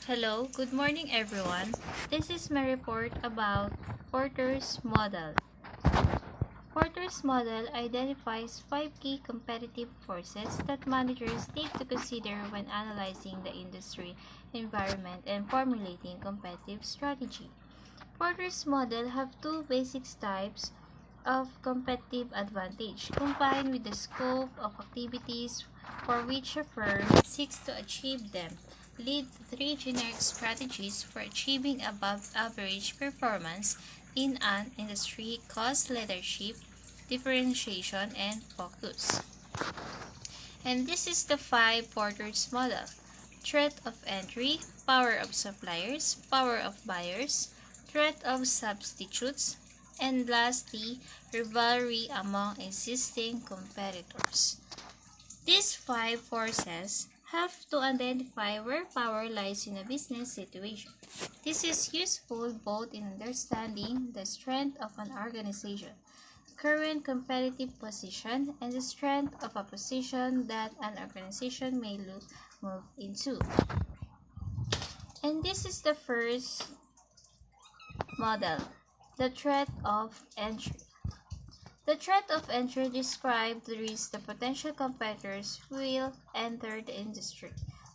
Hello, good morning everyone. This is my report about Porter's model. Porter's model identifies five key competitive forces that managers need to consider when analyzing the industry environment and formulating competitive strategy. Porter's model have two basic types of competitive advantage combined with the scope of activities for which a firm seeks to achieve them. Lead three generic strategies for achieving above average performance in an industry: cost leadership, differentiation, and focus. And this is the five Porter's model: threat of entry, power of suppliers, power of buyers, threat of substitutes, and lastly, rivalry among existing competitors. These five forces have to identify where power lies in a business situation. This is useful both in understanding the strength of an organization, current competitive position, and the strength of a position that an organization may move into. And this is the first model, the threat of entry. The threat of entry describes the risk the potential competitors will enter the industry.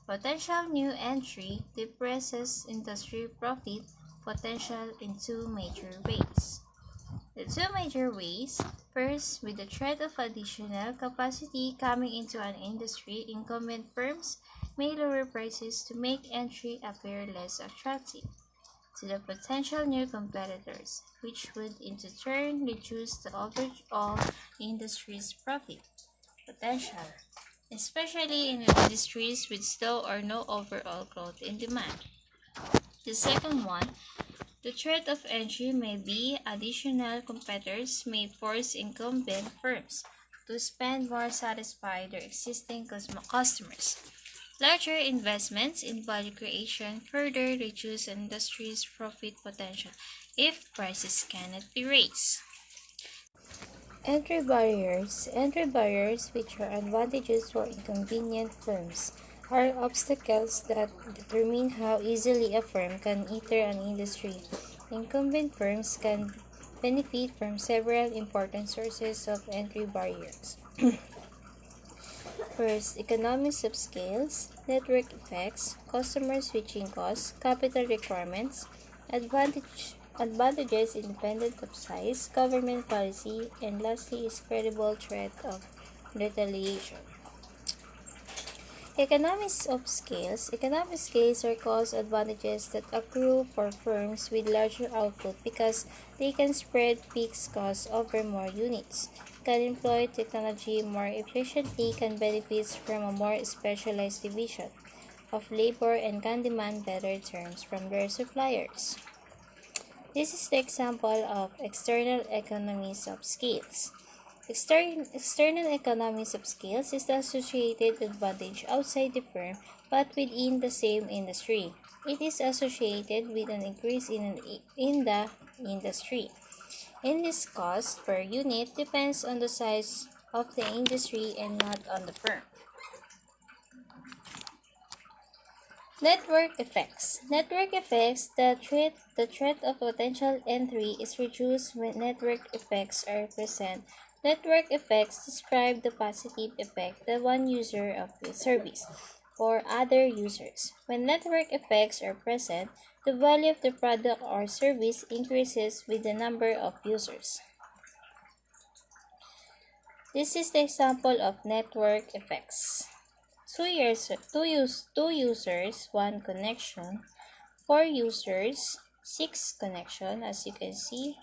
Potential new entry depresses industry profit potential in two major ways. The two major ways: first, with the threat of additional capacity coming into an industry, incumbent firms may lower prices to make entry appear less attractive to the potential new competitors, which would in turn reduce the overall industry's profit potential, especially in industries with slow or no overall growth in demand. The second one, the threat of entry may be additional competitors may force incumbent firms to spend more to satisfy their existing customers. Larger investments in value creation further reduce an industry's profit potential if prices cannot be raised. Entry barriers, which are advantages for inconvenient firms, are obstacles that determine how easily a firm can enter an industry. Incumbent firms can benefit from several important sources of entry barriers. First, economies of scales, network effects, customer switching costs, capital requirements, advantages independent of size, government policy, and lastly is credible threat of retaliation. Economic scales are cost advantages that accrue for firms with larger output because they can spread fixed costs over more units, can employ technology more efficiently, can benefit from a more specialized division of labor, and can demand better terms from their suppliers. This is the example of external economies of scales. External economies of scales is the associated advantage outside the firm but within the same industry. It is associated with an increase in the industry. In this, cost per unit depends on the size of the industry and not on the firm. Network effects. The threat of potential entry is reduced when network effects are present. Network effects describe the positive effect that one user of a service for other users. When network effects are present, the value of the product or service increases with the number of users. This is the example of network effects. Two users, one connection. 4 users, 6 connection. As you can see,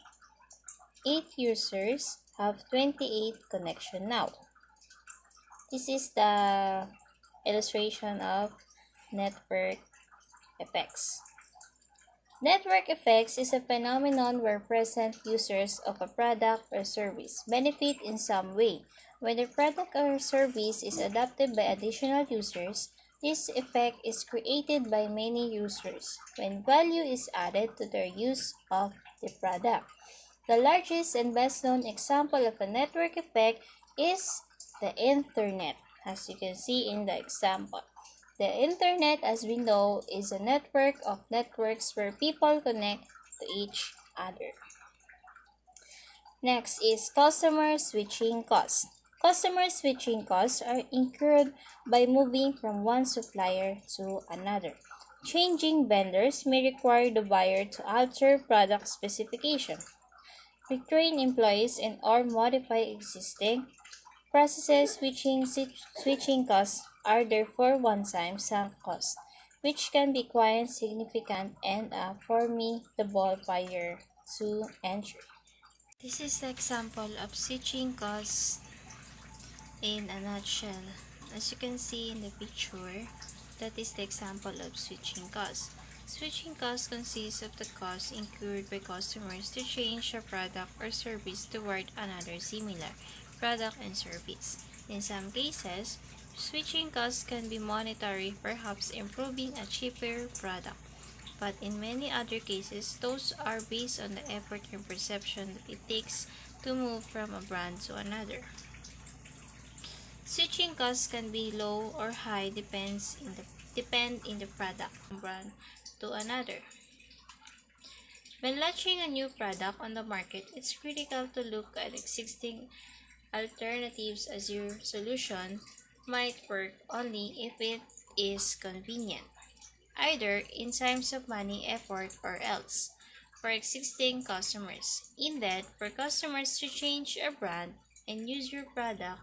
8 users have 28 connection now. This is the illustration of network effects. Network effects is a phenomenon where present users of a product or service benefit in some way. When the product or service is adopted by additional users, this effect is created by many users when value is added to their use of the product. The largest and best known example of a network effect is the internet, as you can see in the example. The internet, as we know, is a network of networks where people connect to each other. Next is customer switching costs. Customer switching costs are incurred by moving from one supplier to another. Changing vendors may require the buyer to alter product specification, retrain employees, and or modify existing processes. Switching costs are therefore one-time sunk costs, which can be quite significant and a formidable barrier to entry. This is the example of switching costs in a nutshell. As you can see in the picture, that is the example of switching costs. Switching costs consists of the costs incurred by customers to change a product or service toward another similar product and service. In some cases, switching costs can be monetary, perhaps improving a cheaper product. But in many other cases, those are based on the effort and perception that it takes to move from a brand to another. Switching costs can be low or high depend in the product from brand to another. When launching a new product on the market, it's critical to look at existing alternatives as your solution might work only if it is convenient, either in terms of money, effort, or else. For existing customers, in that, for customers to change a brand and use your product,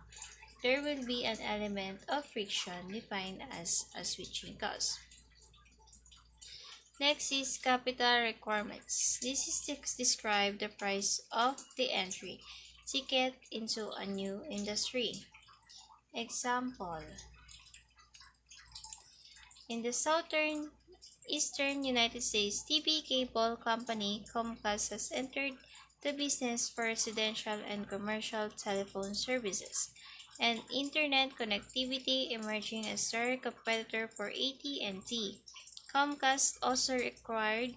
there will be an element of friction defined as a switching cost. Next is capital requirements. This is to describe the price of the entry ticket into a new industry. Example: in the eastern United States, TV cable company Comcast has entered the business for residential and commercial telephone services and internet connectivity, emerging as direct competitor for AT&T. Comcast also acquired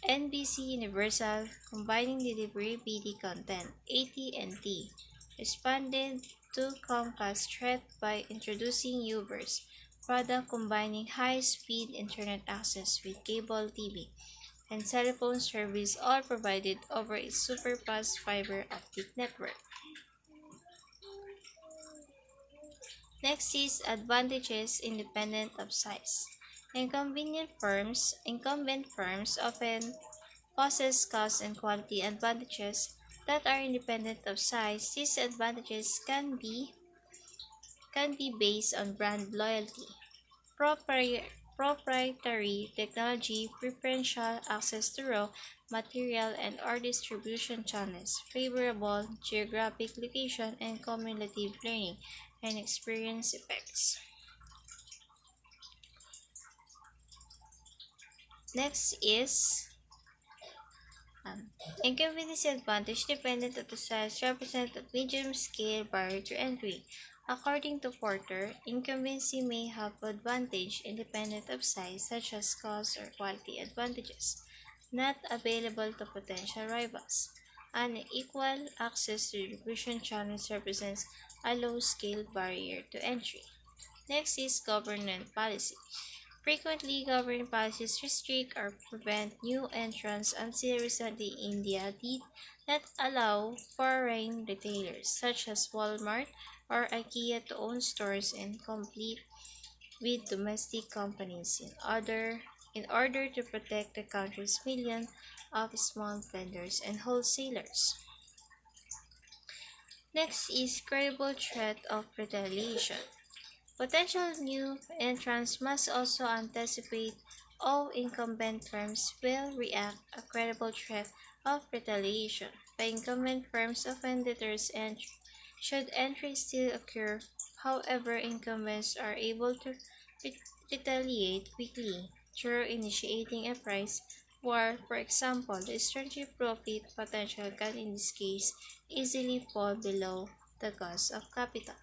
NBC Universal, combining delivery BD content. AT&T responded to Comcast's threat by introducing Uverse, product combining high-speed internet access with cable TV and telephone service, all provided over its superfast fiber optic network. Next is advantages independent of size. Incumbent firms often possess cost and quality advantages that are independent of size. These advantages can be based on brand loyalty, proprietary technology, preferential access to raw material and or distribution channels, favorable geographic location, and cumulative learning and experience effects. Next is incumbency advantage dependent on the size represent a medium-scale barrier to entry. According to Porter, incumbency may have advantage independent of size, such as cost or quality advantages, not available to potential rivals. Unequal access to distribution channels represents a low-scale barrier to entry. Next is government policy. Frequently, government policies restrict or prevent new entrants. Until recently, India did not allow foreign retailers such as Walmart or IKEA to own stores and compete with domestic companies in order to protect the country's millions of small vendors and wholesalers. Next is credible threat of retaliation. Potential new entrants must also anticipate all incumbent firms will react a credible threat of retaliation by incumbent firms often deters entry. Should entry still occur, however, incumbents are able to retaliate quickly through initiating a price war. For example, the strategic profit potential can in this case easily fall below the cost of capital.